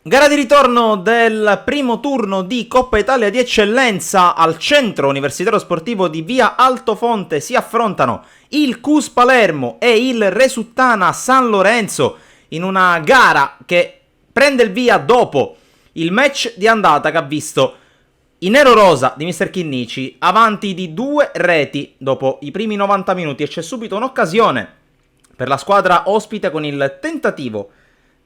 Gara di ritorno del primo turno di Coppa Italia di Eccellenza. Al centro universitario sportivo di via Altofonte si affrontano il CUS Palermo e il Resuttana San Lorenzo in una gara che prende il via dopo il match di andata che ha visto i nero-rosa di Mr. Chinnici avanti di 2 reti dopo i primi 90 minuti e c'è subito un'occasione per la squadra ospite con il tentativo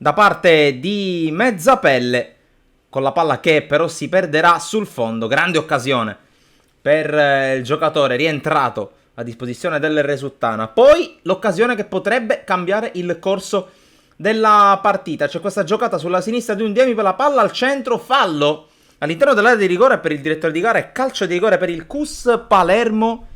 da parte di Mezzapelle con la palla che però si perderà sul fondo. Grande occasione per il giocatore rientrato a disposizione del Resuttana. Poi l'occasione che potrebbe cambiare il corso della partita. C'è questa giocata sulla sinistra di Undiemi per la palla al centro, fallo all'interno dell'area di rigore per il direttore di gara e calcio di rigore per il CUS Palermo.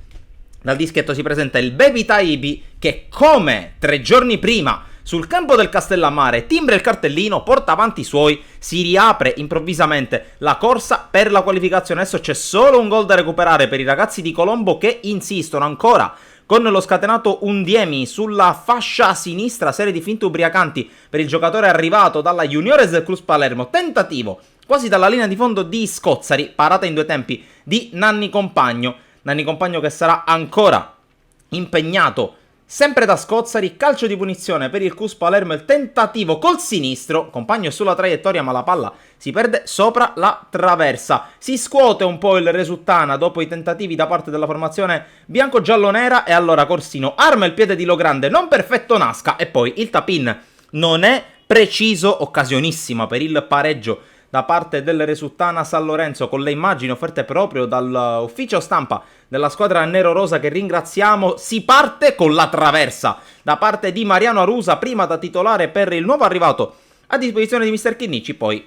Dal dischetto si presenta il Baby Taibi che, come 3 giorni prima sul campo del Castellammare, timbra il cartellino, porta avanti i suoi, si riapre improvvisamente la corsa per la qualificazione. Adesso c'è solo un gol da recuperare per i ragazzi di Colombo che insistono ancora con lo scatenato Undiemi sulla fascia sinistra, serie di finte ubriacanti per il giocatore arrivato dalla Juniores del CUS Palermo, tentativo quasi dalla linea di fondo di Scozzari, parata in 2 tempi di Nanni Compagno che sarà ancora impegnato sempre da Scozzari. Calcio di punizione per il CUS Palermo, il tentativo col sinistro, Compagno è sulla traiettoria ma la palla si perde sopra la traversa. Si scuote un po' il Resuttana dopo i tentativi da parte della formazione bianco-giallonera e allora Corsino arma il piede di Logrande, non perfetto Nasca e poi il tap-in non è preciso, occasionissima per il pareggio da parte del Resuttana San Lorenzo con le immagini offerte proprio dall'ufficio stampa della squadra nero-rosa che ringraziamo. Si parte con la traversa da parte di Mariano Arusa, prima da titolare per il nuovo arrivato a disposizione di Mr. Chinnici, poi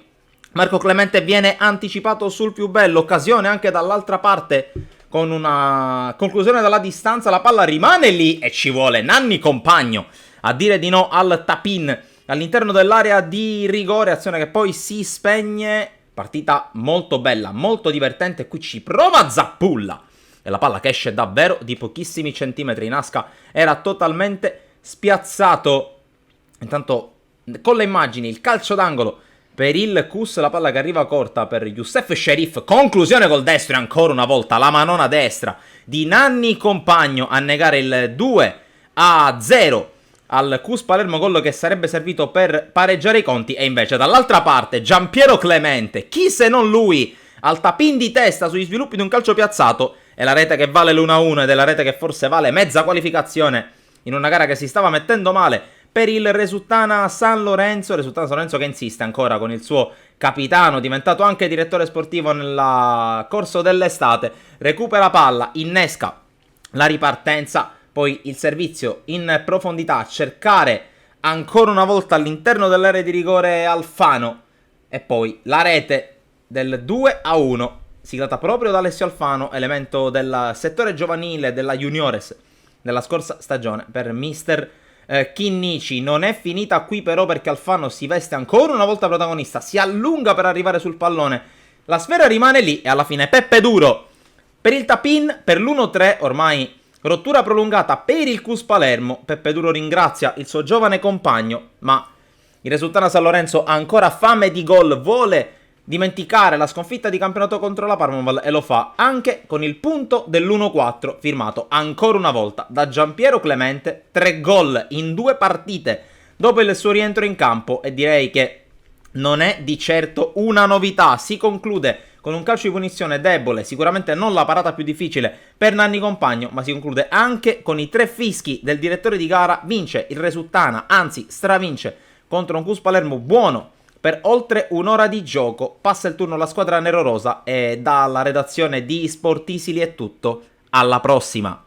Marco Clemente viene anticipato sul più bello, occasione anche dall'altra parte con una conclusione dalla distanza, la palla rimane lì e ci vuole Nanni Compagno a dire di no al tap-in all'interno dell'area di rigore, azione che poi si spegne. Partita molto bella, molto divertente, qui ci prova Zappulla e la palla che esce davvero di pochissimi centimetri. Nasca era totalmente spiazzato. Intanto con le immagini il calcio d'angolo per il CUS, la palla che arriva corta per Youssef Sherif, conclusione col destro e ancora una volta la manona destra di Nanni Compagno a negare il 2-0 al CUS Palermo, gol che sarebbe servito per pareggiare i conti. E invece dall'altra parte Giampiero Clemente, chi se non lui, al tapin di testa sugli sviluppi di un calcio piazzato, è la rete che vale l'1-1 ed è la rete che forse vale mezza qualificazione in una gara che si stava mettendo male per il Resuttana San Lorenzo che insiste ancora con il suo capitano, diventato anche direttore sportivo nel corso dell'estate. Recupera palla, innesca la ripartenza, poi il servizio in profondità, cercare ancora una volta all'interno dell'area di rigore Alfano e poi la rete del 2-1 siglata proprio da Alessio Alfano, elemento del settore giovanile della Juniores della scorsa stagione per Mr. Chinnici. Non è finita qui però, perché Alfano si veste ancora una volta protagonista, si allunga per arrivare sul pallone, la sfera rimane lì e alla fine Peppe Duro per il tap-in per l'1-3, ormai rottura prolungata per il CUS Palermo. Peppe Duro ringrazia il suo giovane compagno, ma il Resuttana San Lorenzo ha ancora fame di gol, vuole dimenticare la sconfitta di campionato contro la Parmaval e lo fa anche con il punto dell'1-4 firmato ancora una volta da Giampiero Clemente. 3 gol in 2 partite dopo il suo rientro in campo e direi che non è di certo una novità. Si conclude con un calcio di punizione debole, sicuramente non la parata più difficile per Nanni Compagno, ma si conclude anche con i 3 fischi del direttore di gara. Vince il Resuttana, anzi stravince contro un CUS Palermo buono per oltre un'ora di gioco. Passa il turno alla squadra nero-rosa e dalla redazione di Sportisili è tutto. Alla prossima!